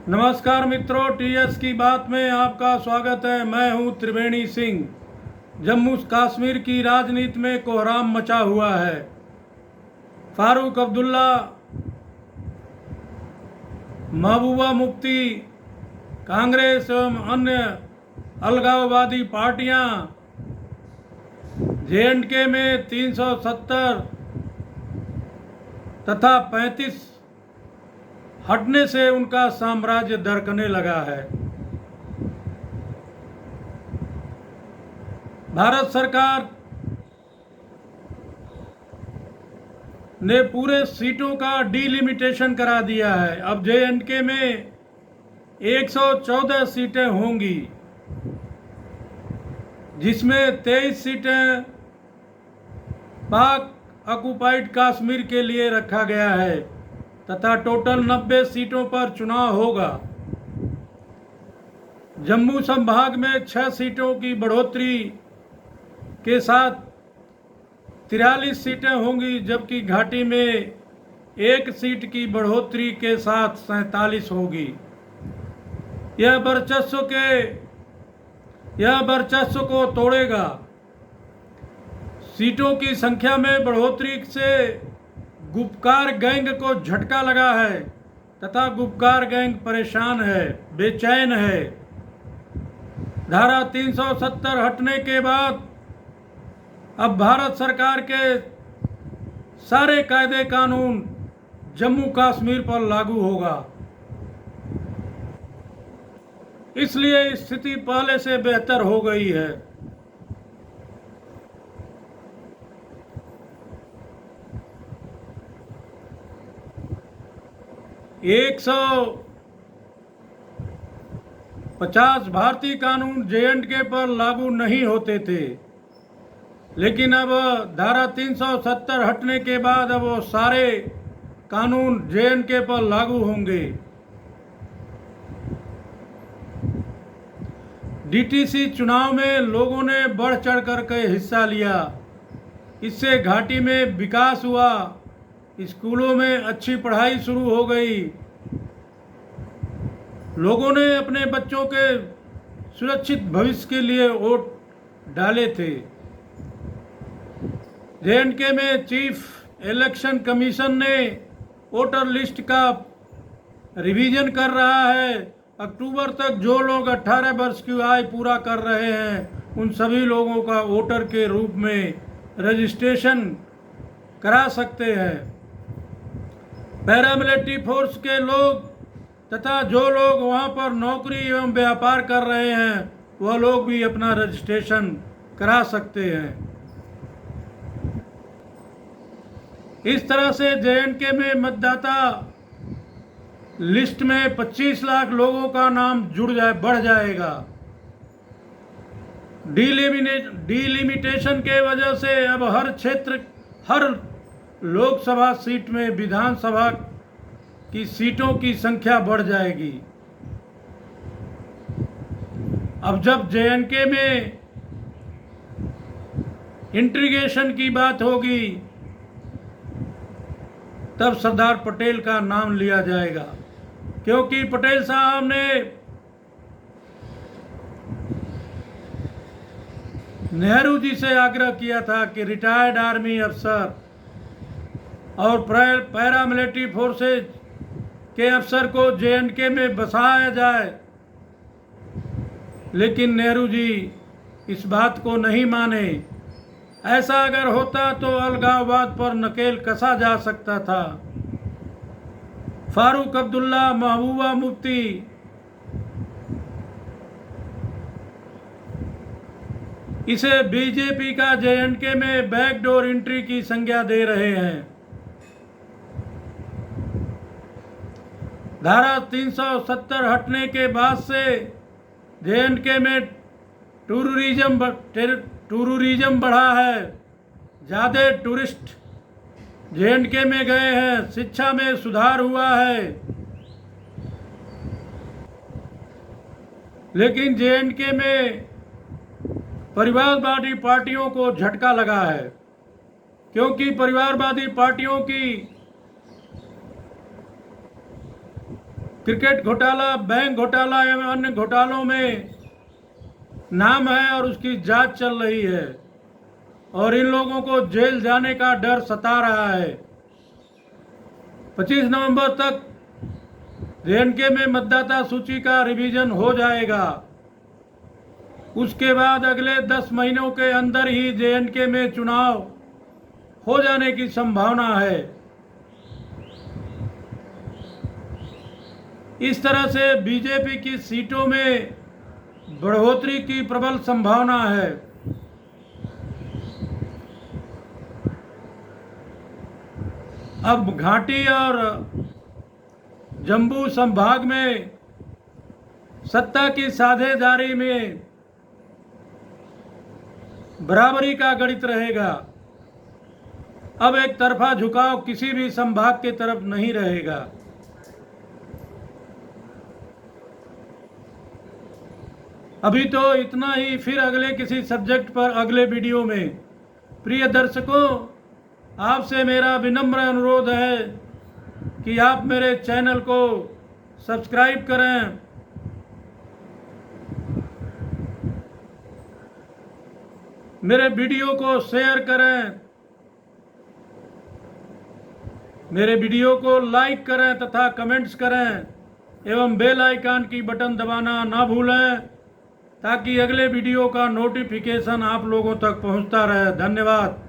नमस्कार मित्रों, टीएस की बात में आपका स्वागत है। मैं हूं त्रिवेणी सिंह। जम्मू कश्मीर की राजनीति में कोहराम मचा हुआ है। फारूक अब्दुल्ला, महबूबा मुफ्ती, कांग्रेस एवं अन्य अलगाववादी पार्टियां जेएंडके में 370 तथा 35 हटने से उनका साम्राज्य दरकने लगा है। भारत सरकार ने पूरे सीटों का डिलिमिटेशन करा दिया है। अब जेएंडके में 114 सीटें होंगी, जिसमें 23 सीटें पाक ऑक्युपाइड कश्मीर के लिए रखा गया है तथा टोटल 90 सीटों पर चुनाव होगा। जम्मू संभाग में 6 सीटों की बढ़ोतरी के साथ 43 सीटें होंगी, जबकि घाटी में 1 सीट की बढ़ोतरी के साथ 47 होगी। यह वर्चस्व को तोड़ेगा। सीटों की संख्या में बढ़ोतरी से गुपकार गैंग को झटका लगा है तथा गुपकार गैंग परेशान है, बेचैन है। धारा 370 हटने के बाद अब भारत सरकार के सारे कायदे कानून जम्मू कश्मीर पर लागू होगा। इसलिए स्थिति पहले से बेहतर हो गई है। एक 150 भारतीय कानून जेएंडके पर लागू नहीं होते थे, लेकिन अब धारा 370 हटने के बाद अब वो सारे कानून जेएंडके पर लागू होंगे। डीटीसी चुनाव में लोगों ने बढ़ चढ़ करके हिस्सा लिया। इससे घाटी में विकास हुआ, स्कूलों में अच्छी पढ़ाई शुरू हो गई। लोगों ने अपने बच्चों के सुरक्षित भविष्य के लिए वोट डाले थे। जेएंडके में चीफ इलेक्शन कमीशन ने वोटर लिस्ट का रिवीजन कर रहा है। अक्टूबर तक जो लोग 18 वर्ष की आयु पूरा कर रहे हैं, उन सभी लोगों का वोटर के रूप में रजिस्ट्रेशन करा सकते हैं। पैरामिलिट्री फोर्स के लोग तथा जो लोग वहां पर नौकरी एवं व्यापार कर रहे हैं, वह लोग भी अपना रजिस्ट्रेशन करा सकते हैं। इस तरह से जेएंडके में मतदाता लिस्ट में 25 लाख लोगों का नाम बढ़ जाएगा। डिलिमिटेशन के वजह से अब हर लोकसभा सीट में विधानसभा की सीटों की संख्या बढ़ जाएगी। अब जब जेएंडके में इंटीग्रेशन की बात होगी, तब सरदार पटेल का नाम लिया जाएगा, क्योंकि पटेल साहब ने नेहरू जी से आग्रह किया था कि रिटायर्ड आर्मी अफसर और पैरामिलिट्री फोर्सेज के अफसर को जेएंडके में बसाया जाए, लेकिन नेहरू जी इस बात को नहीं माने। ऐसा अगर होता तो अलगाववाद पर नकेल कसा जा सकता था। फारूक अब्दुल्ला, महबूबा मुफ्ती इसे बीजेपी का जेएंडके में बैकडोर एंट्री की संज्ञा दे रहे हैं। धारा 370 हटने के बाद से जेएंडके में टूरिज्म बढ़ा है। ज़्यादा टूरिस्ट जेएंडके में गए हैं। शिक्षा में सुधार हुआ है। लेकिन जेएंडके में परिवारवादी पार्टियों को झटका लगा है, क्योंकि परिवारवादी पार्टियों की क्रिकेट घोटाला, बैंक घोटाला एवं अन्य घोटालों में नाम है और उसकी जांच चल रही है और इन लोगों को जेल जाने का डर सता रहा है। 25 नवंबर तक जेएनके में मतदाता सूची का रिवीजन हो जाएगा। उसके बाद अगले 10 महीनों के अंदर ही जेएनके में चुनाव हो जाने की संभावना है। इस तरह से बीजेपी की सीटों में बढ़ोतरी की प्रबल संभावना है। अब घाटी और जम्मू संभाग में सत्ता की साझेदारी में बराबरी का गणित रहेगा। अब एक तरफा झुकाव किसी भी संभाग की तरफ नहीं रहेगा। अभी तो इतना ही, फिर अगले किसी सब्जेक्ट पर अगले वीडियो में। प्रिय दर्शकों, आपसे मेरा विनम्र अनुरोध है कि आप मेरे चैनल को सब्सक्राइब करें, मेरे वीडियो को शेयर करें, मेरे वीडियो को लाइक करें तथा कमेंट्स करें एवं बेल आइकन की बटन दबाना ना भूलें ताकि अगले वीडियो का नोटिफिकेशन आप लोगों तक पहुंचता रहे। धन्यवाद।